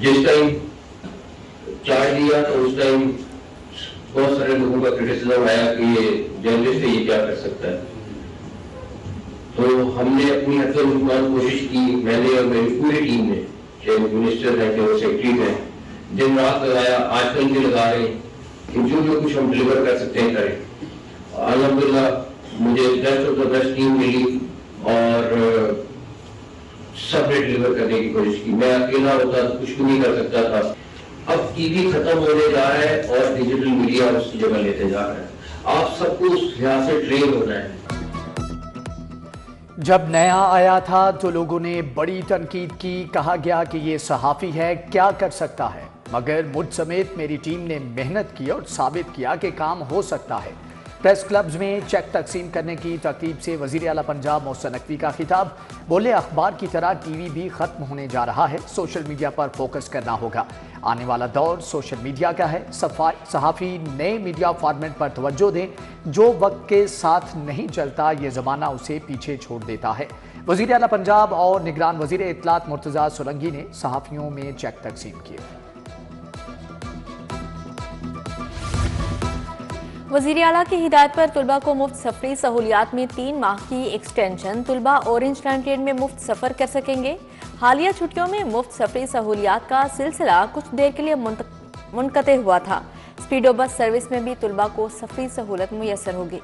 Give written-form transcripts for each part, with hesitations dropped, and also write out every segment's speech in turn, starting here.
जिस time charge लिया तो उस टाइम बहुत सारे लोगों का क्रिटिसिज्म आया कि ये जर्नलिस्ट है, ये क्या कर सकता है। तो हमने अपनी हद से मुमकिन कोशिश की, मैंने और मेरी पूरी टीम ने, चाहे मिनिस्टर हैं चाहे सेक्रेटरी हैं, दिन रात लगाया, आजकल भी लगा रहे हैं कि जो कुछ हम डिलीवर कर सकते हैं करें। अल्हम्दुलिल्लाह मुझे best of the best team मिली और सबने डिलीवर करने की कोशिश की। मैं अकेला होता तो कुछ भी नहीं कर सकता था। अब टीवी खत्म होने जा रहा है और डिजिटल मीडिया उसकी जगह लेते जा रहा है। आप सबको उस लिहाज से ट्रेन होना है। जब नया आया था तो लोगों ने बड़ी तनकीद की, कहा गया कि ये सहाफ़ी है, क्या कर सकता है। मगर मुझ समेत मेरी टीम ने मेहनत की और साबित किया कि काम हो सकता है। प्रेस क्लब्स में चेक तकसीम करने की तरतीब से वज़ीर आला पंजाब मोहसिन नकवी का खिताब। बोले, अखबार की तरह टीवी भी ख़त्म होने जा रहा है, सोशल मीडिया पर फोकस करना होगा। आने वाला दौर सोशल मीडिया का है। सहाफ़ी नए मीडिया फॉर्मेट पर तवज्जो दें। जो वक्त के साथ नहीं चलता ये ज़माना उसे पीछे छोड़ देता है। वज़ीर आला पंजाब और निगरान वज़ीर इत्तलात मुर्तज़ा सोलंकी ने सहाफ़ियों में चेक तकसीम किए। वज़ीर आला की हिदायत पर तुलबा को मुफ्त सफरी सहूलियात में 3 माह की एक्सटेंशन। तुलबा ऑरेंज लाइन ट्रेन में मुफ्त सफ़र कर सकेंगे। हालिया छुट्टियों में मुफ्त सफरी सहूलियात का सिलसिला कुछ देर के लिए मुनक़ते हुआ था। स्पीडो बस सर्विस में भी तुलबा को सफरी सहूलत मुयस्सर होगी।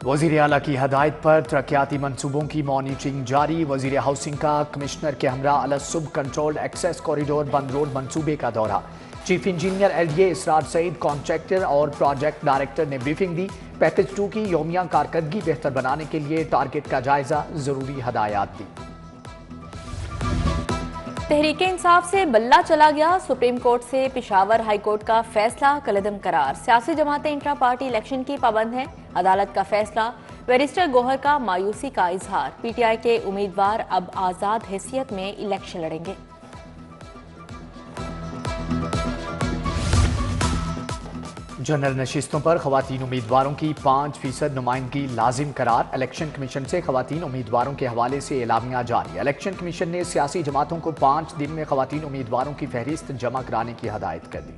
वज़ीर आला की हदायत पर तरक्याती मंसूबों की मॉनिटरिंग जारी। वज़ीर हाउसिंग का कमिश्नर के हमरा अल सुब कंट्रोल्ड एक्सेस कॉरिडोर बंद रोड मंसूबे का दौरा। चीफ इंजीनियर LDA इसरार सईद, कॉन्ट्रैक्टर और प्रोजेक्ट डायरेक्टर ने ब्रीफिंग दी। पैकेज 2 की यौमिया कारकर्दगी बेहतर बनाने के लिए टारगेट का जायजा, जरूरी हदायत दी। तहरीक इंसाफ से बल्ला चला गया। सुप्रीम कोर्ट से पेशावर हाई कोर्ट का फैसला कलदम करार। सियासी जमातें इंट्रा पार्टी इलेक्शन की पाबंद हैं। अदालत का फैसला। बैरिस्टर गोहर का मायूसी का इजहार। PTI के उम्मीदवार अब आजाद हैसियत में इलेक्शन लड़ेंगे। जनरल नशिस्तों पर खवातीन उम्मीदवारों की 5% नुमाइंदगी लाजिम करार। इलेक्शन कमीशन से खवातीन उम्मीदवारों के हवाले से एलामिया जारी। इलेक्शन कमीशन ने सियासी जमातों को 5 दिन में खवातीन उम्मीदवारों की फहरिस्त जमा कराने की हदायत कर दी।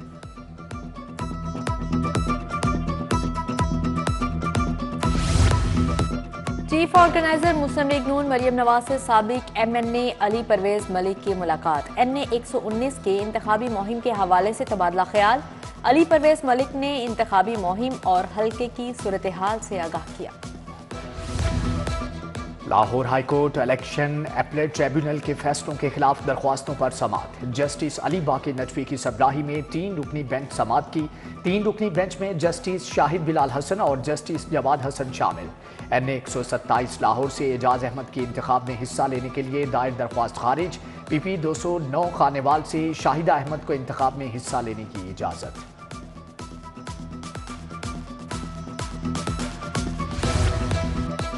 चीफ ऑर्गेनाइजर मुस्लिम लीग नून मरियम नवाज से साबिक MNA अली परवेज मलिक की मुलाकात। NA 119 के इंतखाबी मुहिम के हवाले से तबादला ख्याल। अली परवेज मलिक ने इंतखाबी मुहिम और हल्के की सूरत हाल से आगाह किया। Lahore high court election appellate tribunal के फैसलों के खिलाफ दरख्वास्तों पर समाअत। जस्टिस अली बाकी नजफी की सरबराही में 3 रुकनी बेंच समाअत की। 3 रुकनी बेंच में जस्टिस शाहिद बिलाल हसन और जस्टिस जवाद हसन शामिल। NA 127 लाहौर से एजाज अहमद की इंतखाब में हिस्सा लेने के लिए दायर दरख्वास्त खारिज। PP 209 खानेवाल से शाहिदा अहमद को इंतखाब में हिस्सा लेने की इजाजत।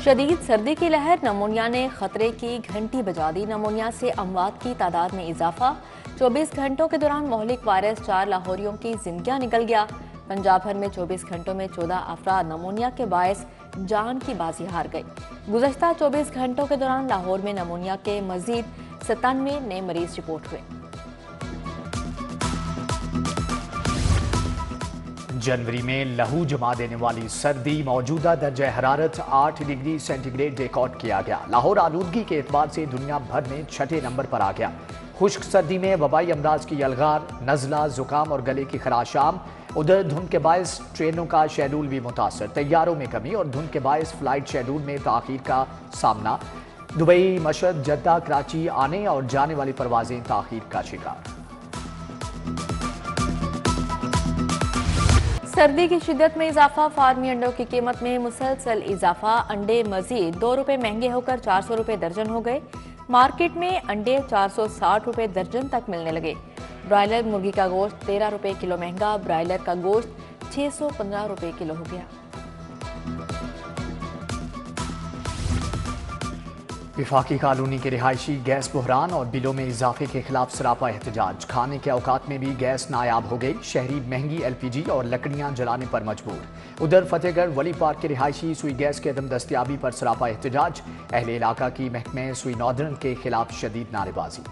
शदीद सर्दी की लहर। नमूनिया ने खतरे की घंटी बजा दी। नमूनिया से अमवात की तादाद में इजाफा। 24 घंटों के दौरान मोहलिक वायरस 4 लाहौरियों की जिंदगियां निकल गया। पंजाब भर में 24 घंटों में 14 अफराद नमूनिया के बायस जान की बाजी हार गए। गुज़श्ता 24 घंटों के दौरान लाहौर में नमूनिया के मजीद 97 नए मरीज रिपोर्ट हुए। जनवरी में लहू जमा देने वाली सर्दी। मौजूदा दर्जा हरारत 8 डिग्री सेंटीग्रेड रिकॉर्ड किया गया। लाहौर आलूदगी के एतबार से दुनिया भर में 6ठे नंबर पर आ गया। खुश्क सर्दी में वबाई अमराज की यलगार, नज़ला, जुकाम और गले की खराश आम। उधर धुंध के बायस ट्रेनों का शेड्यूल भी मुतासर। तैयारों में कमी और धुंध के बायस फ्लाइट शेड्यूल में ताख़ीर का सामना। दुबई, मशहद, जद्दा, कराची आने और जाने वाली परवाजें ताख़ीर का शिकार। सर्दी की शिद्दत में इजाफा। फार्मी अंडों की कीमत में मुसलसल इजाफा। अंडे मजीद 2 रुपये महंगे होकर 400 रुपये दर्जन हो गए। मार्केट में अंडे 460 रुपये दर्जन तक मिलने लगे। ब्रायलर मुर्गी का गोश्त 13 रुपये किलो महंगा। ब्रायलर का गोश्त 615 रुपये किलो हो गया। वफाकी कॉलोनी के रिहायशी गैस बहरान और बिलों में इजाफे के खिलाफ सरापा एहतजाज। खाने के औकात में भी गैस नायाब हो गई। शहरी महंगी LPG और लकड़ियां जलाने पर मजबूर। उधर फतेहगढ़ वली पार्क के रिहायशी सुई गैस के अदम दस्तियाबी पर सरापा एहतजाज। अहले इलाका की महकमे सुई नॉर्दर्न के खिलाफ शदीद नारेबाजी।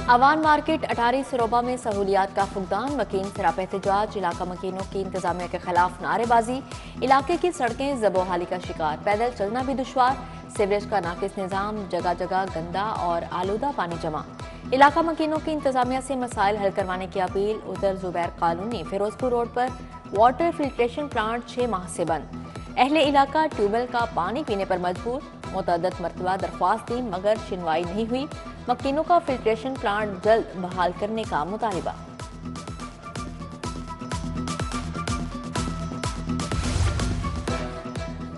अवान मार्केट अटारी सरोबा में सहूलियात का फुकदान। मकीन सरापा एहतजाज। इलाका मकीनों की इंतजामिया के खिलाफ नारेबाजी। इलाके की सड़कें ज़बोहाली का शिकार। पैदल चलना भी दुश्वार। सीवरेज का नाकिस निज़ाम। जगह जगह गंदा और आलूदा पानी जमा। इलाका मकीनों की इंतजामिया से मसाइल हल करवाने की अपील। उधर जुबैर कॉलोनी फिरोजपुर रोड पर वाटर फिल्ट्रेशन प्लांट 6 माह से बंद। अहले इलाका ट्यूबवेल का पानी पीने पर मजबूर। मुतअद्दिद मरतबा दरख्वास्त दी मगर सुनवाई नहीं हुई। मकीनों का फिल्ट्रेशन प्लांट जल्द बहाल करने का मुतालिबा।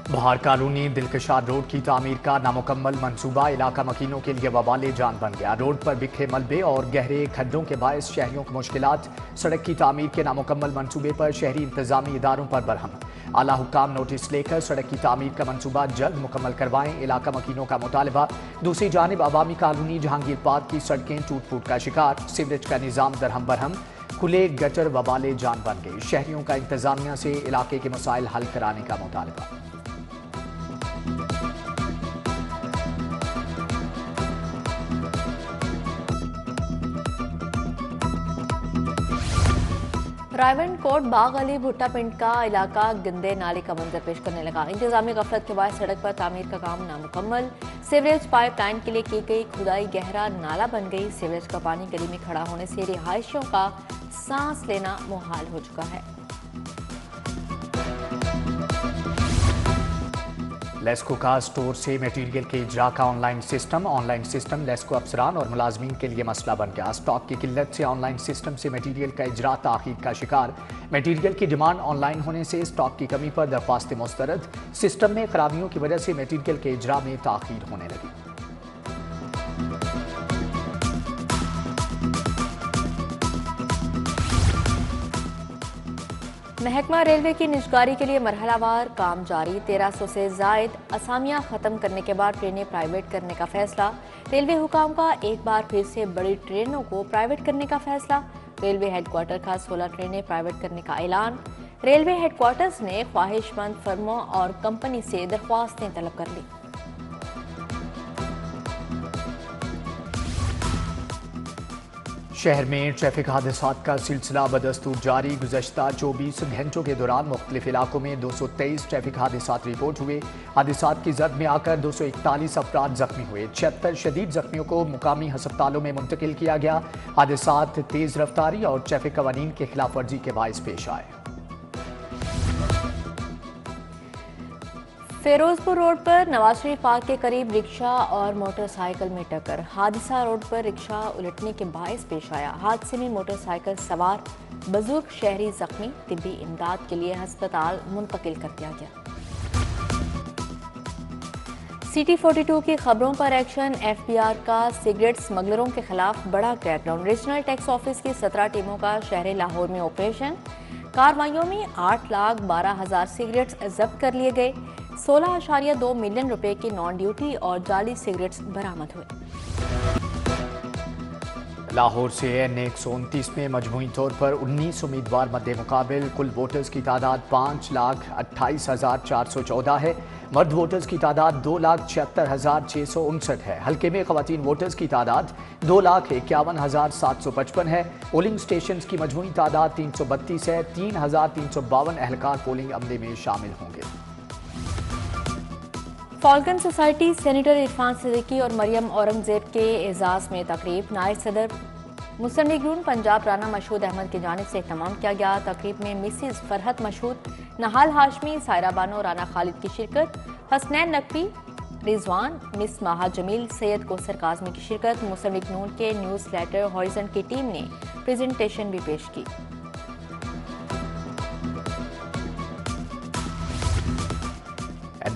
बहार कॉलोनी दिलकशार रोड की तामीर का नामुकम्मल मंसूबा इलाका मकीनों के लिए वबाले जान बन गया। रोड पर बिखरे मलबे और गहरे खड्डों के बायस शहरियों को मुश्किलात। सड़क की तामीर के नामुकम्मल मंसूबे पर शहरी इंतजामी इदारों पर बरहम। आला हुक्काम नोटिस लेकर सड़क की तामीर का मंसूबा जल्द मुकम्मल करवाएं। इलाका मकीनों का मुतालबा। दूसरी जानिब अवामी कॉलोनी जहांगीर पार्क की सड़कें टूट फूट का शिकार। सीवरेज का निज़ाम दरहम बरहम। खुले गटर वबाले जान बन गए। शहरियों का इंतजामिया से इलाके के मसाइल हल कराने का मुतालबा। रायवंड कोट बाग अली भुट्टा पिंड का इलाका गंदे नाले का मंजर पेश करने लगा। इंतजामी गफलत के बाद सड़क पर तामीर का काम नामुकम्मल। सीवरेज पाइप लाइन के लिए की गई खुदाई गहरा नाला बन गई। सीवरेज का पानी गली में खड़ा होने से रिहायशियों का सांस लेना मुहाल हो चुका है। लेस्को का स्टोर से मटीरियल के इजरा का ऑनलाइन सिस्टम लेस्को अफसरान और मुलाजमीन के लिए मसला बन गया। स्टॉक की किल्लत से ऑनलाइन सिस्टम से मटीरियल का इजरा ताखीर का शिकार। मटीरियल की डिमांड ऑनलाइन होने से स्टॉक की कमी पर दरख्वास्तें मुस्तरद। सिस्टम में खराबियों की वजह से मटीरियल के इजरा में ताखीर होने लगी। महकमा रेलवे की निजकारी के लिए मरहलावार काम जारी। 1300 से जायद असामियां खत्म करने के बाद ट्रेनें प्राइवेट करने का फैसला। रेलवे हुकाम का एक बार फिर से बड़ी ट्रेनों को प्राइवेट करने का फैसला। रेलवे हेडक्वार्टर का 16 ट्रेनें प्राइवेट करने का ऐलान। रेलवे हेडक्वार्टर्स ने ख्वाहिशमंद फर्मों और कंपनी से दरख्वास्तें तलब कर ली। शहर में ट्रैफिक हादसात का सिलसिला बदस्तूर जारी। गुज़श्ता 24 घंटों के दौरान मुख्तलिफ इलाकों में 223 ट्रैफिक हादसात रिपोर्ट हुए। हादसात की जद में आकर 241 अफराद जख्मी हुए। 76 शदीद जख्मियों को मुकामी हस्पतालों में मुंतकिल किया गया। हादसात तेज रफ्तारी और ट्रैफिक कवानीन के खिलाफ वर्जी के बायस पेश आए। फिरोजपुर रोड पर नवाज शरीफ पार्क के करीब रिक्शा और मोटरसाइकिल में टक्कर। हादसा रोड पर रिक्शा उलटने के बायस पेश आया। हादसे में मोटरसाइकिल सवार बुजुर्ग शहरी जख्मी। तिब्बी इमदाद के लिए अस्पताल मुंतकिल कर दिया गया। सिटी 42 की खबरों पर एक्शन। FBR का सिगरेट स्मगलरों के खिलाफ बड़ा क्रैकडाउन। रीजनल टैक्स ऑफिस की 17 टीमों का शहर लाहौर में ऑपरेशन। कार्रवाइयों में 8,12,000 सिगरेट्स जब्त कर लिए गए। 16.2 मिलियन रुपए की नॉन ड्यूटी और जाली सिगरेट्स बरामद हुए। लाहौर से NA 129 में मजमूई तौर पर 19 उम्मीदवार मद्दे मुकाबिल। कुल वोटर्स की तादाद 5,28,414 है। मर्द वोटर्स की तादाद 2,76,659 है। हल्के में खवातीन वोटर्स की तादाद 2,51,755 है। पोलिंग स्टेशन की मजमूई तादाद 332 है। 3,352 एहलकार पोलिंग अमले में शामिल होंगे। Falcon society senator Irfan Siddiqui और मरियम औरंगजेब के एजाज में तकरीब। नायब सदर मुस्लिम लीग नून पंजाब राना मशहूद अहमद की जानिब से एहतमाम किया गया। तकरीब में मिसिज फरहत मशहूद, नहाल हाशमी, सायरा बानो, राना खालिद की शिरकत। हसनैन नकवी, रिजवान, मिस माहा जमील, सैयद कोसर काजमी की शिरकत। मुस्लिम लीग नून के न्यूज़ लेटर हॉरिजन की टीम ने प्रेजेंटेशन भी पेश की।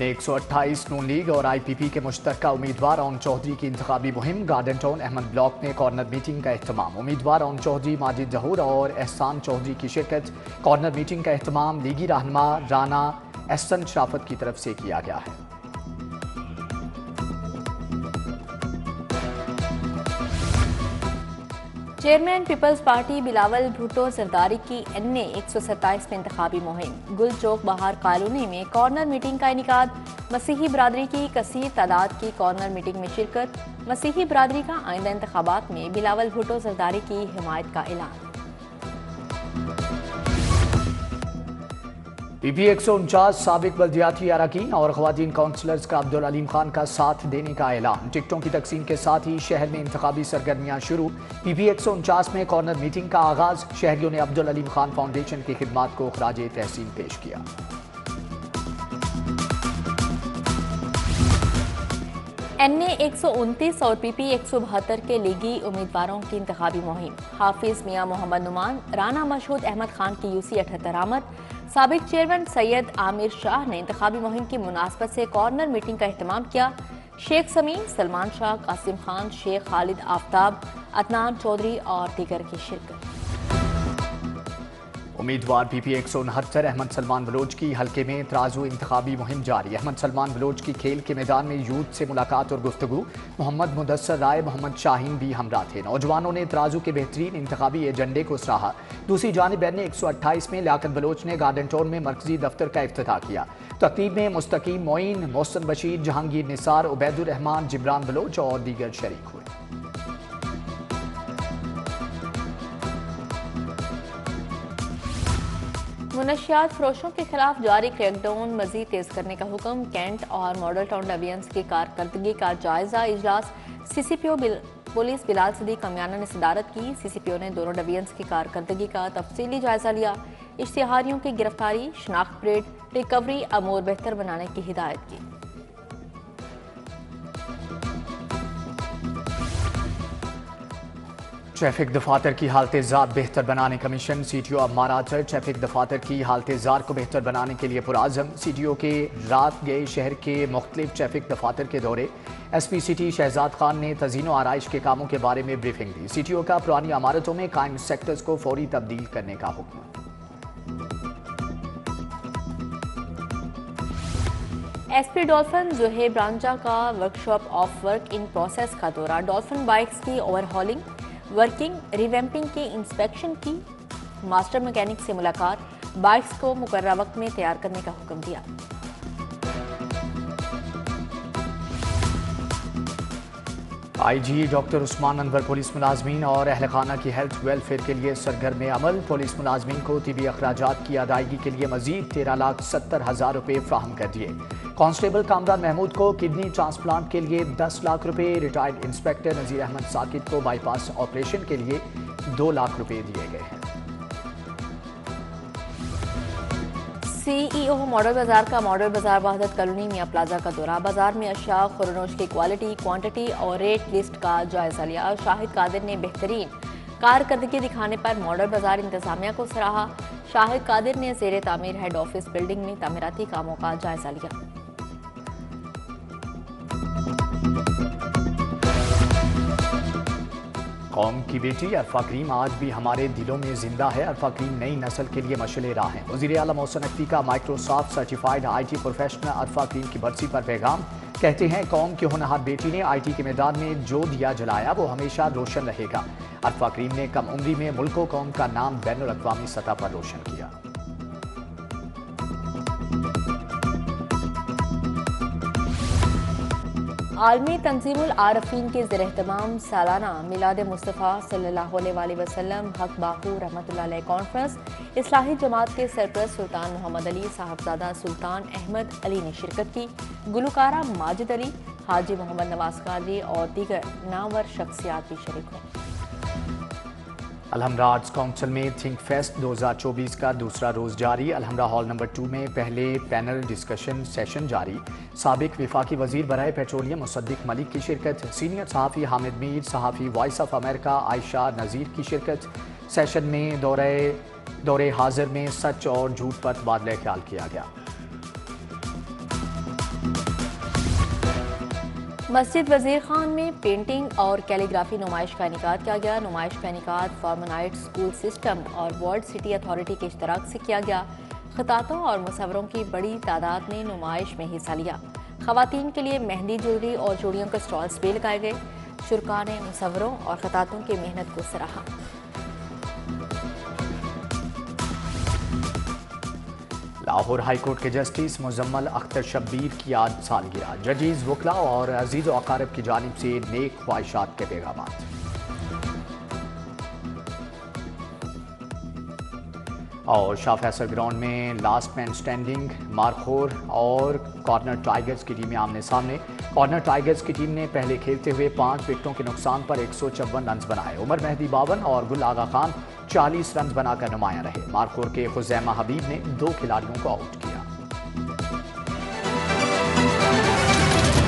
अपने 128 नून लीग और IPP के मुश्तरका उम्मीदवार ओम चौधरी की इंतखाबी मुहिम। गार्डन टाउन अहमद ब्लॉक में कॉर्नर मीटिंग का एहतमाम। उम्मीदवार ओम चौधरी, माजिद जहूर और एहसान चौधरी की शिरकत। कॉर्नर मीटिंग का एहतमाम लीगी रहनुमा राना एहसन शराफत की तरफ से किया गया है। Chairman Peoples Party Bilawal Bhutto Zardari की NA 127 में इंतखाबी मुहिम। गुल चौक बाहर कॉलोनी में कॉर्नर मीटिंग का इनेकाद। मसीही बरादरी की कसीर तादाद की कॉर्नर मीटिंग में शिरकत। मसीही बरादरी का आइंदा इंतखाबात में बिलावल भुट्टो जरदारी की हिमायत का ऐलान। PP 149 साबिक बल्दियाती अरकान और खवातीन काउंसलर्स का अब्दुल अलीम खान का साथ देने का ऐलान। टिकटों की तकसीम के साथ ही शहर में इंतखाबी सरगर्मियां शुरू। PP 149 में कॉर्नर मीटिंग का आगाज। शहरियों ने अब्दुल अलीम खान फाउंडेशन की खिदमात को खराज तहसीन पेश किया। NA 129 और PP 172 के लीगी उम्मीदवारों की इंतखाबी मुहिम। हाफिज मियां मोहम्मद नुमान, राना मशहूद अहमद खान की UC 78 आमद। साबिक चेयरमैन सैयद आमिर शाह ने इंतखाबी मुहिम की मुनासबत से कॉर्नर मीटिंग का एहतमाम किया। शेख समीर, सलमान शाह, कासिम खान, शेख खालिद आफ्ताब, अदनान चौधरी और दीगर की शिरकत। उम्मीदवार PP 169 अहमद सलमान बलोच की हल्के में तराजू इंतखाबी मुहिम जारी। अहमद सलमान बलोच की खेल के मैदान में यूथ से मुलाकात और गुफ्तगू। मोहम्मद मुदस्सर राय, मोहम्मद शाहीन भी हमरा थे। नौजवानों ने तराजू के बेहतरीन इंतखाबी एजेंडे को सराहा। दूसरी जानिब NA 128 में लियाकत बलोच ने गार्डन टाउन में मरकजी दफ्तर का इफ्तिताह किया। तकरीब में मुस्तकीम मोइन, मोहसन बशीर, जहांगीर निसार, उबैदुर रहमान, जिब्रान बलोच और दीगर शरीक हुए। मुनशियात फरोशों के खिलाफ जारी क्रैकडाउन मजीद तेज करने का हुक्म। कैंट और मॉडल टाउन डिवीजन्स की कारकर्दगी का जायजा इजलास। CCPO पुलिस बिलाल सदीक कमियाना ने सदारत की। CCPO ने दोनों डिवीजन्स की कारकर्दगी का तफसीली जायजा लिया। इश्तिहारियों की गिरफ्तारी, शनाख्त परेड, रिकवरी अमूर बेहतर बनाने की हिदायत की। ट्रैफिक दफातर की हालत ज़ात बेहतर बनाने कमीशन। CTO अम्मारा ट्रैफिक दफातर की हालत ज़ात को बेहतर बनाने के लिए पुराज़म। CTO के रात गए शहर के मुख्तलिफ ट्रैफिक दफातर के दौरे। SP सिटी शहजाद खान ने तज़ीन व आराइश के कामों के बारे में ब्रीफिंग दी। CTO का पुरानी इमारतों में कायम सेक्टर्स को फौरी तब्दील करने का हुक्म। SP डॉल्फिन जुहेब रांझा का workshop of work in process का दौरा। डॉल्फिन बाइक्स की ओवरहॉलिंग, वर्किंग, रिवैम्पिंग की इंस्पेक्शन की। मास्टर मैकेनिक से मुलाकात। बाइक्स को मुकर्रर वक्त में तैयार करने का हुक्म दिया। IG doctor Usman Anwar police मुलाजमीन और अहल खाना की हेल्थ वेलफेयर के लिए सरगर्म अमल। पुलिस मुलाजमीन को तिबी अखराजात की अदायगी के लिए मजीद 13,70,000 रुपये फ्राहम कर दिए। कांस्टेबल कामरान महमूद को किडनी ट्रांसप्लांट के लिए 10 लाख रुपये। रिटायर्ड इंस्पेक्टर नज़ीर अहमद साकिब को बाईपास ऑपरेशन के लिए 2 लाख रुपये दिए गए हैं। CEO मॉडल बाजार का मॉडल बाजार वहदत कॉलोनी मियां प्लाजा का दौरा। बाजार में अशिया खुरनोश की क्वालिटी, क्वांटिटी और रेट लिस्ट का जायजा लिया। शाहिद कादिर ने बेहतरीन कारकर्दगी दिखाने पर मॉडल बाजार इंतजामिया को सराहा। शाहिद कादिर ने ज़ेरे तामीर हेड ऑफिस बिल्डिंग में तामीराती कामों का जायजा लिया। कौम की बेटी अरफा करीम आज भी हमारे दिलों में जिंदा है। अरफा करीम नई नस्ल के लिए मशअल राह हैं। वज़ीर आला मोहसिन नकवी का माइक्रोसॉफ्ट सर्टिफाइड IT प्रोफेशनल अरफा करीम की बरसी पर पैगाम। कहते हैं कौम की होनहार बेटी ने IT के मैदान में जो दिया जलाया वो हमेशा रोशन रहेगा। अरफा करीम ने कम उम्री में मुल्क व कौम का नाम बैनुल अक़वामी सतह पर रोशन किया। आलमी तंजीमुल आरफीन के ज़ेर-ए-एहतमाम सालाना मिलाद मुस्तफ़ा सल्लल्लाहु अलैहि वसल्लम हक बाहू रहमतुल्लाह अलैह कॉन्फ्रेंस। इस्लाही जमात के सरपरस्त सुल्तान मोहम्मद अली, साहबजादा सुल्तान अहमद अली ने शिरकत की। गुलकारा माजिद अली, हाजी मोहम्मद नवाज काजी और दीगर नामवर शख्सियात भी शरीक हुए। अलहमरा आर्ट्स काउंसिल में थिंक फेस्ट 2024 का दूसरा रोज़ जारी। अलहमरा हॉल नंबर 2 में पहले पैनल डिस्कशन सेशन जारी। साबिक विफाकी वजीर बराए पेट्रोलियम मुसद्दिक मलिक की शिरकत। सीनियर सहाफ़ी हामिद मीर, सहाफ़ी voice of America Ayesha Nazir की शिरकत। सेशन में दौरे हाजिर में सच और झूठ पर तबादला ख्याल किया गया। مسجد وزیر خان میں پینٹنگ اور کیلیگرافی نمائش کا انعقاد کیا گیا۔ نمائش کا انعقاد فارمنائٹ اسکول سسٹم اور ورلڈ سٹی اتھارٹی کے اشتراک سے کیا گیا۔ خطاطوں اور مصوروں کی بڑی تعداد نے نمائش میں حصہ لیا۔ خواتین کے لیے مہندی جویلری اور چوڑیوں کے اسٹالز بھی لگائے گئے۔ شرکاء نے مصوروں اور خطاطوں کی محنت کو سراہا۔ لاہور ہائی کورٹ کے جسٹس مزمل اختر شبیر کی آج سالگرہ۔ ججز، وکلاء اور عزیز و اقارب کی جانب سے نیک خواہشات کے پیغامات۔ اور شاہ فیصل گراؤنڈ میں لاسٹ مین سٹینڈنگ، مارخور اور کارنر ٹائیگرز کی ٹیمیں آمنے سامنے۔ کارنر ٹائیگرز کی ٹیم نے پہلے کھیلتے ہوئے 5 وکٹوں کے نقصان پر 154 رنز بنائے۔ عمر مہدی 52 اور گل آغا خان 40 رنز بنا کر نمایاں رہے۔ مارخور کے خزیمہ حبیب نے 2 کھلاڑیوں کو آؤٹ کیا۔